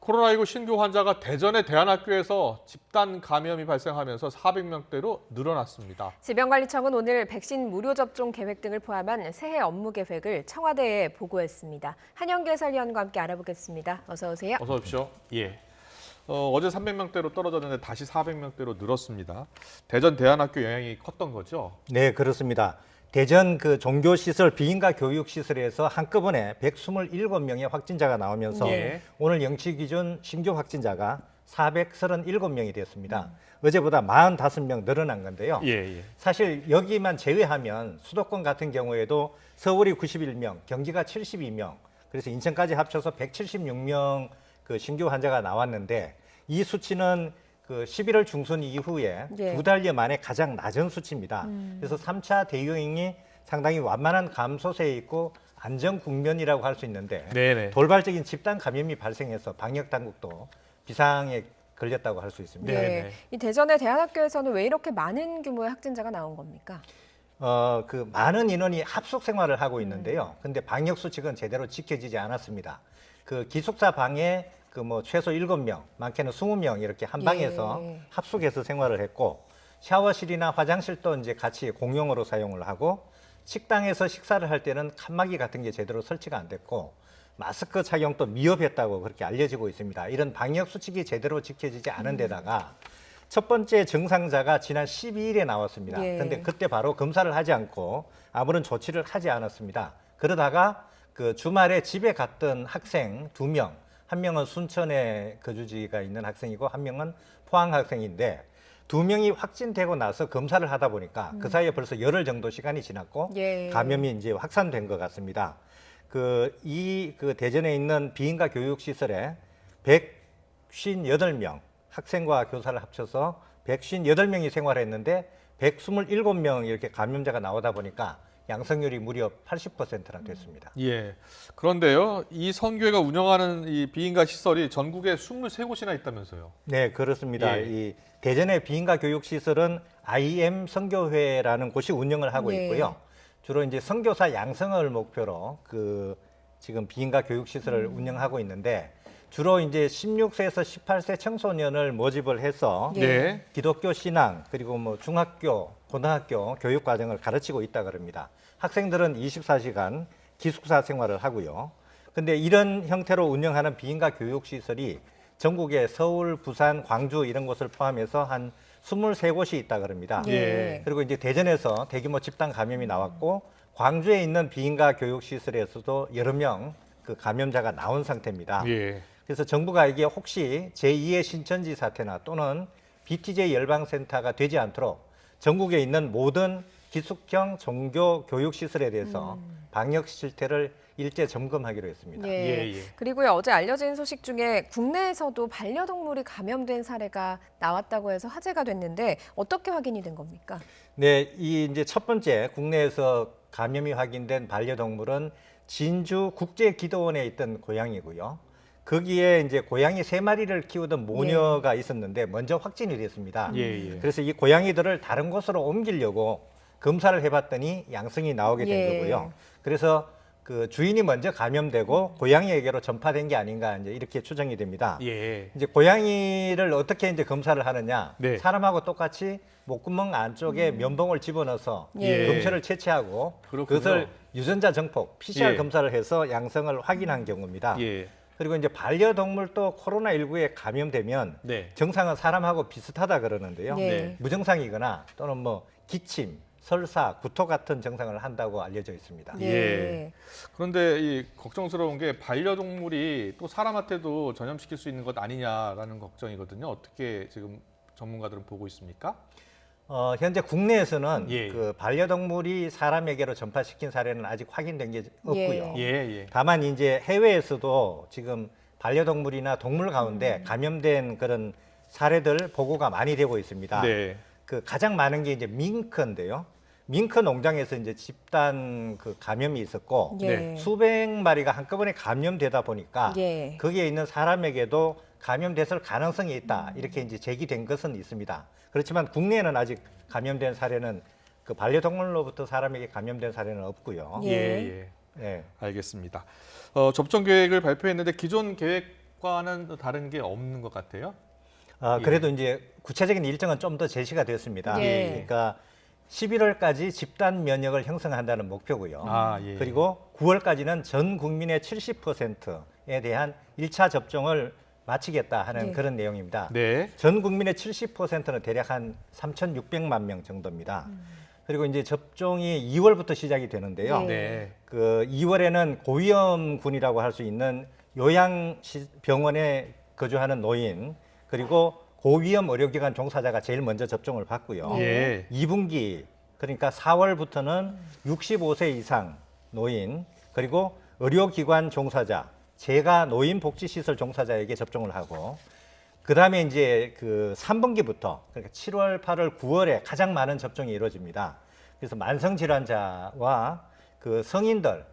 코로나19 신규 환자가 대전의 대안학교에서 집단 감염이 발생하면서 400명대로 늘어났습니다. 질병관리청은 오늘 백신 무료 접종 계획 등을 포함한 새해 업무 계획을 청와대에 보고했습니다. 한영규 해설위원과 함께 알아보겠습니다. 어서 오세요. 어서 오십시오. 예. 어제 300명대로 떨어졌는데 다시 400명대로 늘었습니다. 대전 대안학교 영향이 컸던 거죠? 네, 그렇습니다. 대전 종교시설 비인가 교육시설에서 한꺼번에 127명의 확진자가 나오면서 예. 오늘 0시 기준 신규 확진자가 437명이 됐습니다. 어제보다 45명 늘어난 건데요. 예. 사실 여기만 제외하면 수도권 같은 경우에도 서울이 91명, 경기가 72명, 그래서 인천까지 합쳐서 176명 그 신규 환자가 나왔는데 이 수치는 그 11월 중순 이후에 예. 2달여 만에 가장 낮은 수치입니다. 그래서 3차 대유행이 상당히 완만한 감소세에 있고 안정 국면이라고 할 수 있는데 네네. 돌발적인 집단 감염이 발생해서 방역 당국도 비상에 걸렸다고 할 수 있습니다. 네. 이 대전의 대안학교에서는 왜 이렇게 많은 규모의 확진자가 나온 겁니까? 그 많은 인원이 합숙 생활을 하고 있는데요. 근데 방역 수칙은 제대로 지켜지지 않았습니다. 그 기숙사 방에 그 최소 7명, 많게는 20명 이렇게 한 방에서 예. 합숙해서 생활을 했고 샤워실이나 화장실도 이제 같이 공용으로 사용을 하고 식당에서 식사를 할 때는 칸막이 같은 게 제대로 설치가 안 됐고 마스크 착용도 미흡했다고 그렇게 알려지고 있습니다. 이런 방역 수칙이 제대로 지켜지지 않은 데다가 첫 번째 증상자가 지난 12일에 나왔습니다. 예. 그런데 그때 바로 검사를 하지 않고 아무런 조치를 하지 않았습니다. 그러다가 그 주말에 집에 갔던 학생 2명, 한 명은 순천에 거주지가 있는 학생이고 한 명은 포항 학생인데 2명이 확진되고 나서 검사를 하다 보니까 그 사이에 벌써 열흘 정도 시간이 지났고 예. 감염이 이제 확산된 것 같습니다. 그 대전에 있는 비인가 교육시설에 158명 학생과 교사를 합쳐서 158명이 생활했는데 127명 이렇게 감염자가 나오다 보니까 양성률이 무려 80%나 됐습니다. 예. 그런데요, 이 선교회가 운영하는 이 비인가 시설이 전국에 23곳이나 있다면서요? 네, 그렇습니다. 예. 이 대전의 비인가 교육시설은 IM 선교회라는 곳이 운영을 하고 예. 있고요. 주로 이제 선교사 양성을 목표로 그 지금 비인가 교육시설을 운영하고 있는데 주로 이제 16세에서 18세 청소년을 모집을 해서 예. 네. 기독교 신앙 그리고 중학교, 고등학교 교육 과정을 가르치고 있다 그럽니다. 학생들은 24시간 기숙사 생활을 하고요. 근데 이런 형태로 운영하는 비인가 교육 시설이 전국에 서울, 부산, 광주 이런 곳을 포함해서 한 23곳이 있다 그럽니다. 예. 그리고 이제 대전에서 대규모 집단 감염이 나왔고 광주에 있는 비인가 교육 시설에서도 여러 명 그 감염자가 나온 상태입니다. 예. 그래서 정부가 이게 혹시 제2의 신천지 사태나 또는 BTJ 열방센터가 되지 않도록 전국에 있는 모든 기숙형 종교 교육 시설에 대해서 방역 실태를 일제 점검하기로 했습니다. 예. 예. 그리고요, 어제 알려진 소식 중에 국내에서도 반려동물이 감염된 사례가 나왔다고 해서 화제가 됐는데 어떻게 확인이 된 겁니까? 네, 이 이제 첫 번째 국내에서 감염이 확인된 반려동물은 진주 국제기도원에 있던 고양이고요. 거기에 이제 고양이 3마리를 키우던 모녀가 있었는데 먼저 확진이 됐습니다. 예. 그래서 이 고양이들을 다른 곳으로 옮기려고 검사를 해봤더니 양성이 나오게 된 예. 거고요. 그래서 그 주인이 먼저 감염되고 고양이에게로 전파된 게 아닌가 이제 이렇게 추정이 됩니다. 예. 이제 고양이를 어떻게 이제 검사를 하느냐? 네. 사람하고 똑같이 목구멍 안쪽에 면봉을 집어넣어서 예. 검체를 채취하고 그렇군요. 그것을 유전자 정폭 PCR 예. 검사를 해서 양성을 확인한 경우입니다. 예. 그리고 이제 반려동물도 코로나19에 감염되면 네. 증상은 사람하고 비슷하다 그러는데요. 예. 네. 무증상이거나 또는 기침, 설사, 구토 같은 증상을 한다고 알려져 있습니다. 예. 그런데 이 걱정스러운 게 반려동물이 또 사람한테도 전염시킬 수 있는 것 아니냐라는 걱정이거든요. 어떻게 지금 전문가들은 보고 있습니까? 현재 국내에서는 예. 그 반려동물이 사람에게로 전파시킨 사례는 아직 확인된 게 없고요. 예. 다만 이제 해외에서도 지금 반려동물이나 동물 가운데 감염된 그런 사례들 보고가 많이 되고 있습니다. 네. 그 가장 많은 게 이제 밍크인데요. 밍크 농장에서 이제 집단 그 감염이 있었고 예. 수백 마리가 한꺼번에 감염되다 보니까 예. 거기에 있는 사람에게도 감염됐을 가능성이 있다. 이렇게 이제 제기된 것은 있습니다. 그렇지만 국내에는 아직 감염된 사례는 그 반려동물로부터 사람에게 감염된 사례는 없고요. 예. 예. 네. 알겠습니다. 접종 계획을 발표했는데 기존 계획 계획과는 또 다른 게 없는 것 같아요. 그래도 이제 구체적인 일정은 좀 더 제시가 됐습니다. 예. 그러니까 11월까지 집단 면역을 형성한다는 목표고요. 예. 그리고 9월까지는 전 국민의 70%에 대한 1차 접종을 마치겠다 하는 네. 그런 내용입니다. 네. 전 국민의 70%는 대략 한 3,600만 명 정도입니다. 그리고 이제 접종이 2월부터 시작이 되는데요. 네. 네. 그 2월에는 고위험군이라고 할 수 있는 요양병원에 거주하는 노인 그리고 고위험 의료기관 종사자가 제일 먼저 접종을 받고요. 예. 2분기 그러니까 4월부터는 65세 이상 노인 그리고 의료기관 종사자, 재가 노인복지시설 종사자에게 접종을 하고 그다음에 이제 그 3분기부터 그러니까 7월, 8월, 9월에 가장 많은 접종이 이루어집니다. 그래서 만성 질환자와 그 성인들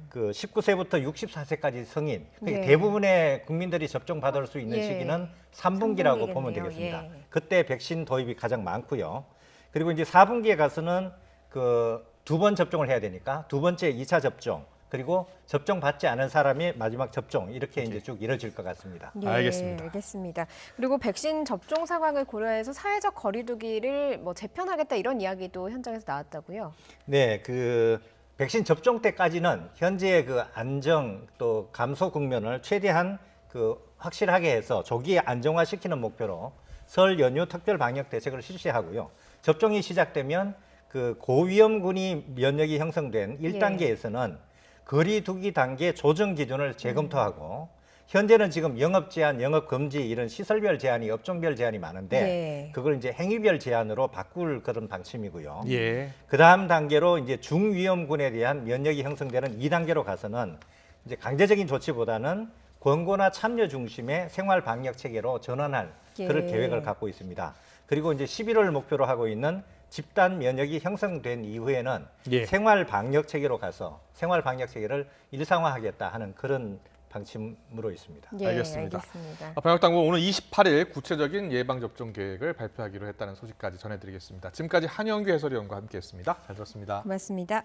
그 19세부터 64세까지 성인 그러니까 네. 대부분의 국민들이 접종 받을 수 있는 예. 시기는 3분기라고 보면 삼분기겠네요. 되겠습니다. 예. 그때 백신 도입이 가장 많고요. 그리고 이제 4분기에 가서는 그 2번 접종을 해야 되니까 두 번째 2차 접종 그리고 접종 받지 않은 사람이 마지막 접종 이렇게 이제 쭉 이뤄질 것 같습니다. 예, 알겠습니다. 알겠습니다. 그리고 백신 접종 상황을 고려해서 사회적 거리두기를 뭐 재편하겠다 이런 이야기도 현장에서 나왔다고요. 네, 그 백신 접종 때까지는 현재의 그 안정 또 감소 국면을 최대한 그 확실하게 해서 조기에 안정화시키는 목표로 설 연휴 특별 방역 대책을 실시하고요. 접종이 시작되면 그 고위험군이 면역이 형성된 1단계에서는 거리두기 단계 조정 기준을 재검토하고 현재는 지금 영업 제한, 영업 금지 이런 시설별 제한이 업종별 제한이 많은데 네. 그걸 이제 행위별 제한으로 바꿀 그런 방침이고요. 예. 그 다음 단계로 이제 중위험군에 대한 면역이 형성되는 2단계로 가서는 이제 강제적인 조치보다는 권고나 참여 중심의 생활 방역 체계로 전환할 그런 예. 계획을 갖고 있습니다. 그리고 이제 11월 목표로 하고 있는 집단 면역이 형성된 이후에는 예. 생활 방역 체계로 가서 생활 방역 체계를 일상화하겠다 하는 그런 방침으로 있습니다. 예, 알겠습니다. 알겠습니다. 방역당국은 오늘 28일 구체적인 예방접종 계획을 발표하기로 했다는 소식까지 전해드리겠습니다. 지금까지 한영규 해설위원과 함께했습니다. 잘 들었습니다. 고맙습니다.